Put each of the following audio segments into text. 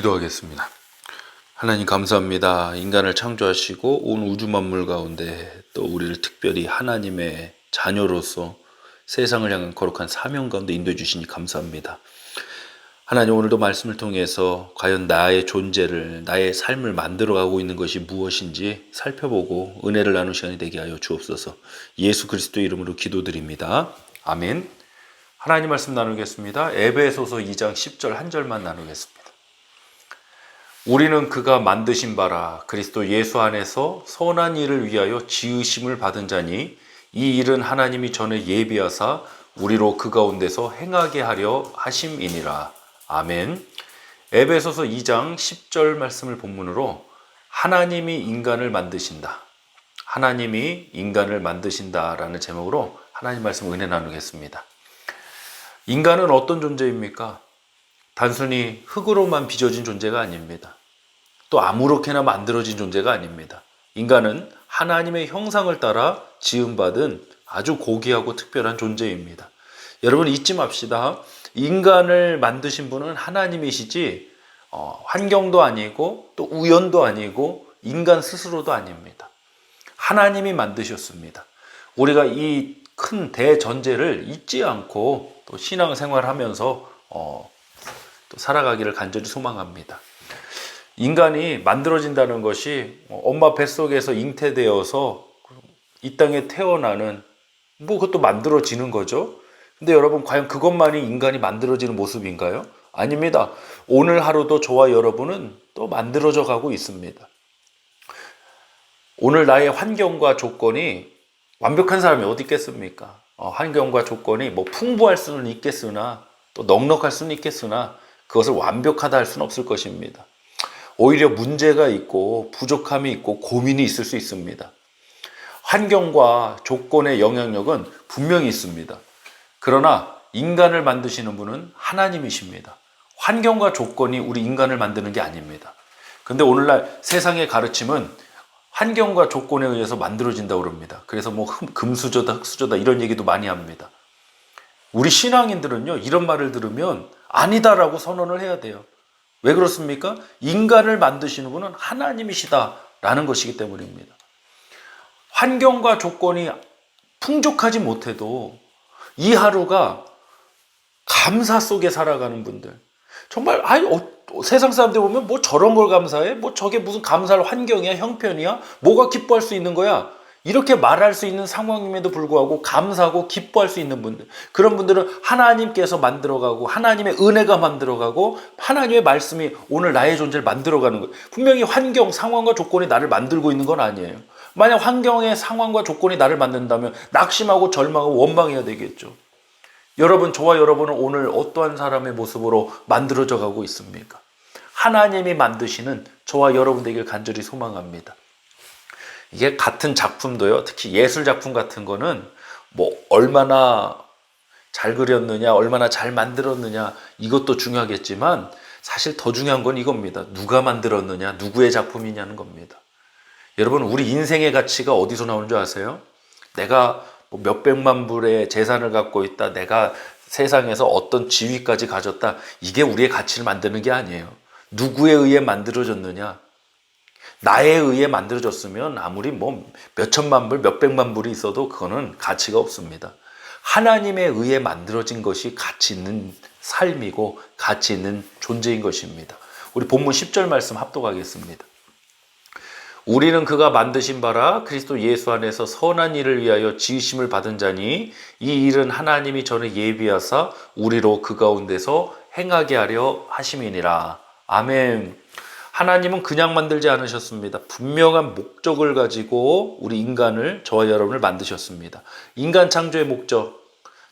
기도하겠습니다. 하나님 감사합니다. 인간을 창조하시고 온 우주 만물 가운데 또 우리를 특별히 하나님의 자녀로서 세상을 향한 거룩한 사명 가운데 인도해 주시니 감사합니다. 하나님, 오늘도 말씀을 통해서 과연 나의 존재를, 나의 삶을 만들어가고 있는 것이 무엇인지 살펴보고 은혜를 나누는 시간이 되게 하여 주옵소서. 예수 그리스도 이름으로 기도드립니다. 아멘. 하나님 말씀 나누겠습니다. 에베소서 2장 10절 한 절만 나누겠습니다. 우리는 그가 만드신 바라 그리스도 예수 안에서 선한 일을 위하여 지으심을 받은 자니 이 일은 하나님이 전에 예비하사 우리로 그 가운데서 행하게 하려 하심이니라. 아멘. 에베소서 2장 10절 말씀을 본문으로 하나님이 인간을 만드신다, 하나님이 인간을 만드신다라는 제목으로 하나님 말씀 은혜 나누겠습니다. 인간은 어떤 존재입니까? 단순히 흙으로만 빚어진 존재가 아닙니다. 또 아무렇게나 만들어진 존재가 아닙니다. 인간은 하나님의 형상을 따라 지음받은 아주 고귀하고 특별한 존재입니다. 여러분 잊지 맙시다. 인간을 만드신 분은 하나님이시지 환경도 아니고 또 우연도 아니고 인간 스스로도 아닙니다. 하나님이 만드셨습니다. 우리가 이 큰 대전제를 잊지 않고 또 신앙생활을 하면서 또 살아가기를 간절히 소망합니다. 인간이 만들어진다는 것이 엄마 뱃속에서 잉태되어서 이 땅에 태어나는 그것도 만들어지는 거죠. 근데 여러분 과연 그것만이 인간이 만들어지는 모습인가요? 아닙니다. 오늘 하루도 저와 여러분은 또 만들어져 가고 있습니다. 오늘 나의 환경과 조건이 완벽한 사람이 어디 있겠습니까? 환경과 조건이 풍부할 수는 있겠으나 또 넉넉할 수는 있겠으나 그것을 완벽하다 할 수는 없을 것입니다. 오히려 문제가 있고 부족함이 있고 고민이 있을 수 있습니다. 환경과 조건의 영향력은 분명히 있습니다. 그러나 인간을 만드시는 분은 하나님이십니다. 환경과 조건이 우리 인간을 만드는 게 아닙니다. 근데 오늘날 세상의 가르침은 환경과 조건에 의해서 만들어진다고 그럽니다. 그래서 금수저다 흙수저다 이런 얘기도 많이 합니다. 우리 신앙인들은요, 이런 말을 들으면 아니다라고 선언을 해야 돼요. 왜 그렇습니까? 인간을 만드시는 분은 하나님이시다라는 것이기 때문입니다. 환경과 조건이 풍족하지 못해도 이 하루가 감사 속에 살아가는 분들, 정말 세상 사람들 보면 저런 걸 감사해? 저게 무슨 감사할 환경이야? 형편이야? 뭐가 기뻐할 수 있는 거야? 이렇게 말할 수 있는 상황임에도 불구하고 감사하고 기뻐할 수 있는 분들, 그런 분들은 하나님께서 만들어가고 하나님의 은혜가 만들어가고 하나님의 말씀이 오늘 나의 존재를 만들어가는 거예요. 분명히 환경, 상황과 조건이 나를 만들고 있는 건 아니에요. 만약 환경의 상황과 조건이 나를 만든다면 낙심하고 절망하고 원망해야 되겠죠. 여러분, 저와 여러분은 오늘 어떠한 사람의 모습으로 만들어져 가고 있습니까? 하나님이 만드시는 저와 여러분 되길 간절히 소망합니다. 이게 같은 작품도요, 특히 예술 작품 같은 거는 얼마나 잘 그렸느냐, 얼마나 잘 만들었느냐, 이것도 중요하겠지만 사실 더 중요한 건 이겁니다. 누가 만들었느냐, 누구의 작품이냐는 겁니다. 여러분, 우리 인생의 가치가 어디서 나오는 줄 아세요? 내가 몇백만 불의 재산을 갖고 있다, 내가 세상에서 어떤 지위까지 가졌다, 이게 우리의 가치를 만드는 게 아니에요. 누구에 의해 만들어졌느냐, 나에 의해 만들어졌으면 아무리 몇천만 불, 몇백만 불이 있어도 그거는 가치가 없습니다. 하나님에 의해 만들어진 것이 가치 있는 삶이고 가치 있는 존재인 것입니다. 우리 본문 10절 말씀 합독하겠습니다. 우리는 그가 만드신 바라 그리스도 예수 안에서 선한 일을 위하여 지으심을 받은 자니 이 일은 하나님이 전에 예비하사 우리로 그 가운데서 행하게 하려 하심이니라. 아멘. 하나님은 그냥 만들지 않으셨습니다. 분명한 목적을 가지고 우리 인간을, 저와 여러분을 만드셨습니다. 인간 창조의 목적,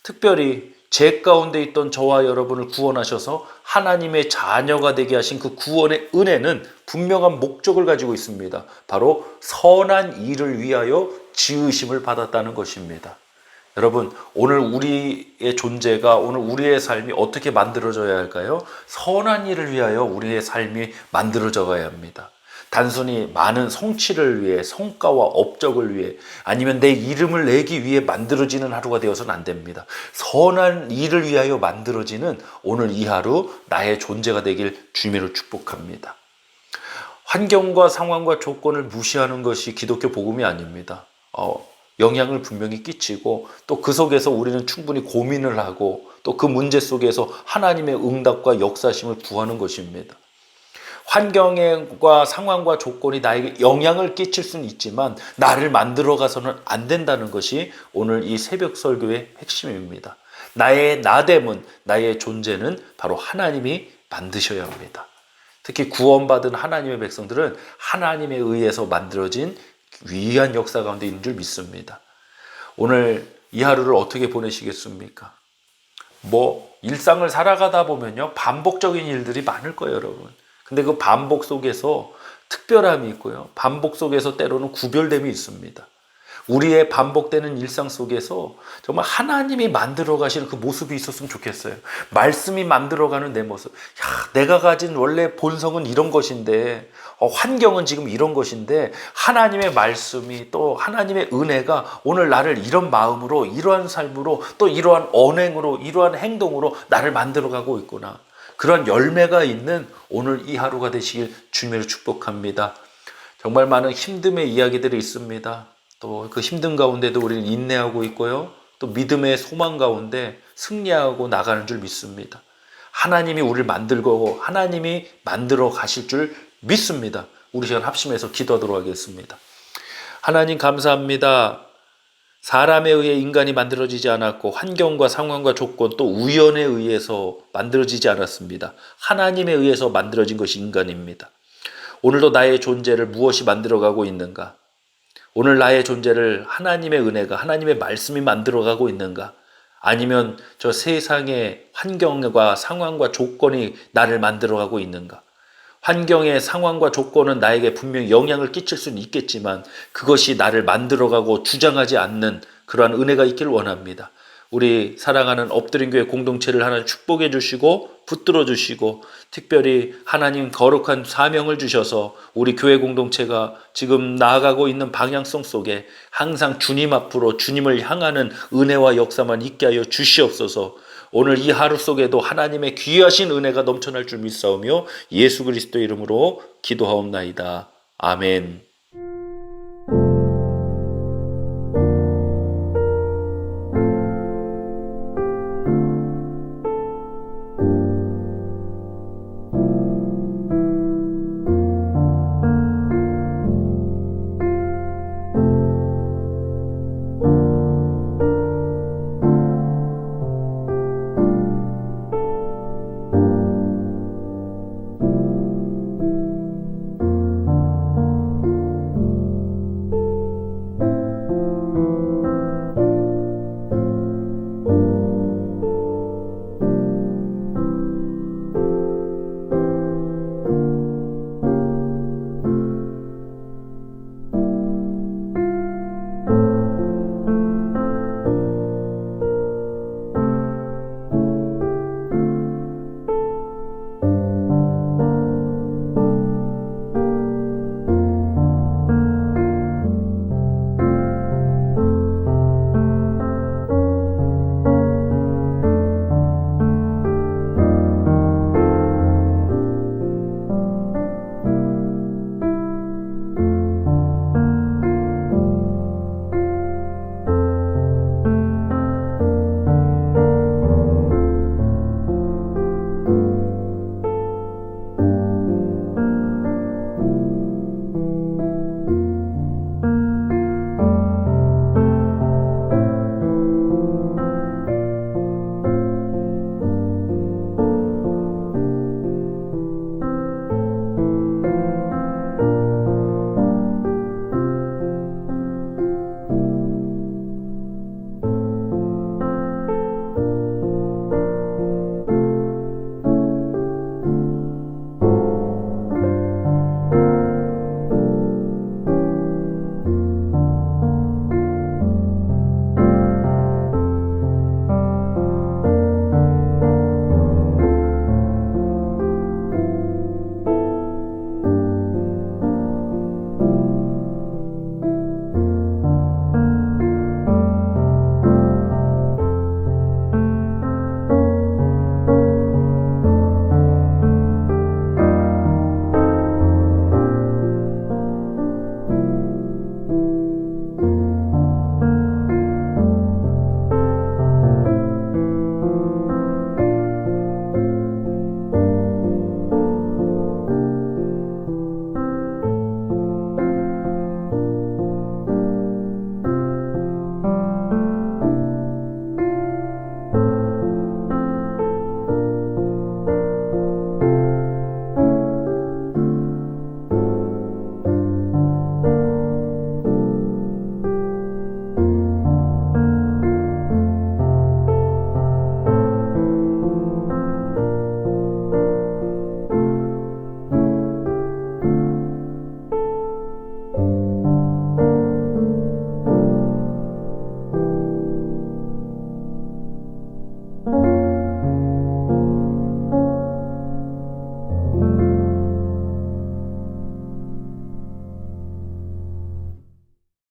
특별히 죄 가운데 있던 저와 여러분을 구원하셔서 하나님의 자녀가 되게 하신 그 구원의 은혜는 분명한 목적을 가지고 있습니다. 바로 선한 일을 위하여 지으심을 받았다는 것입니다. 여러분, 오늘 우리의 존재가, 오늘 우리의 삶이 어떻게 만들어져야 할까요? 선한 일을 위하여 우리의 삶이 만들어져 가야 합니다. 단순히 많은 성취를 위해, 성과와 업적을 위해, 아니면 내 이름을 내기 위해 만들어지는 하루가 되어서는 안 됩니다. 선한 일을 위하여 만들어지는 오늘 이 하루 나의 존재가 되길 주님으로 축복합니다. 환경과 상황과 조건을 무시하는 것이 기독교 복음이 아닙니다. 영향을 분명히 끼치고 또 그 속에서 우리는 충분히 고민을 하고 또 그 문제 속에서 하나님의 응답과 역사심을 구하는 것입니다. 환경과 상황과 조건이 나에게 영향을 끼칠 수는 있지만 나를 만들어 가서는 안 된다는 것이 오늘 이 새벽 설교의 핵심입니다. 나의 나됨은, 나의 존재는 바로 하나님이 만드셔야 합니다. 특히 구원받은 하나님의 백성들은 하나님에 의해서 만들어진 위대한 역사 가운데 있는 줄 믿습니다. 오늘 이 하루를 어떻게 보내시겠습니까? 일상을 살아가다 보면요, 반복적인 일들이 많을 거예요, 여러분. 근데 그 반복 속에서 특별함이 있고요, 반복 속에서 때로는 구별됨이 있습니다. 우리의 반복되는 일상 속에서 정말 하나님이 만들어 가시는 그 모습이 있었으면 좋겠어요. 말씀이 만들어가는 내 모습. 내가 가진 원래 본성은 이런 것인데, 환경은 지금 이런 것인데, 하나님의 말씀이 또 하나님의 은혜가 오늘 나를 이런 마음으로, 이러한 삶으로, 또 이러한 언행으로, 이러한 행동으로 나를 만들어가고 있구나. 그런 열매가 있는 오늘 이 하루가 되시길 주님으로 축복합니다. 정말 많은 힘듦의 이야기들이 있습니다. 또 그 힘든 가운데도 우리는 인내하고 있고요, 또 믿음의 소망 가운데 승리하고 나가는 줄 믿습니다. 하나님이 우리를 만들고 하나님이 만들어 가실 줄 믿습니다. 우리 시간 합심해서 기도하도록 하겠습니다. 하나님 감사합니다. 사람에 의해 인간이 만들어지지 않았고 환경과 상황과 조건 또 우연에 의해서 만들어지지 않았습니다. 하나님에 의해서 만들어진 것이 인간입니다. 오늘도 나의 존재를 무엇이 만들어가고 있는가? 오늘 나의 존재를 하나님의 은혜가, 하나님의 말씀이 만들어가고 있는가? 아니면 저 세상의 환경과 상황과 조건이 나를 만들어가고 있는가? 환경의 상황과 조건은 나에게 분명히 영향을 끼칠 수는 있겠지만 그것이 나를 만들어가고 주장하지 않는 그러한 은혜가 있기를 원합니다. 우리 사랑하는 엎드린 교회 공동체를 하나님 축복해 주시고 붙들어 주시고 특별히 하나님 거룩한 사명을 주셔서 우리 교회 공동체가 지금 나아가고 있는 방향성 속에 항상 주님 앞으로 주님을 향하는 은혜와 역사만 있게 하여 주시옵소서. 오늘 이 하루 속에도 하나님의 귀하신 은혜가 넘쳐날 줄 믿사오며 예수 그리스도 이름으로 기도하옵나이다. 아멘.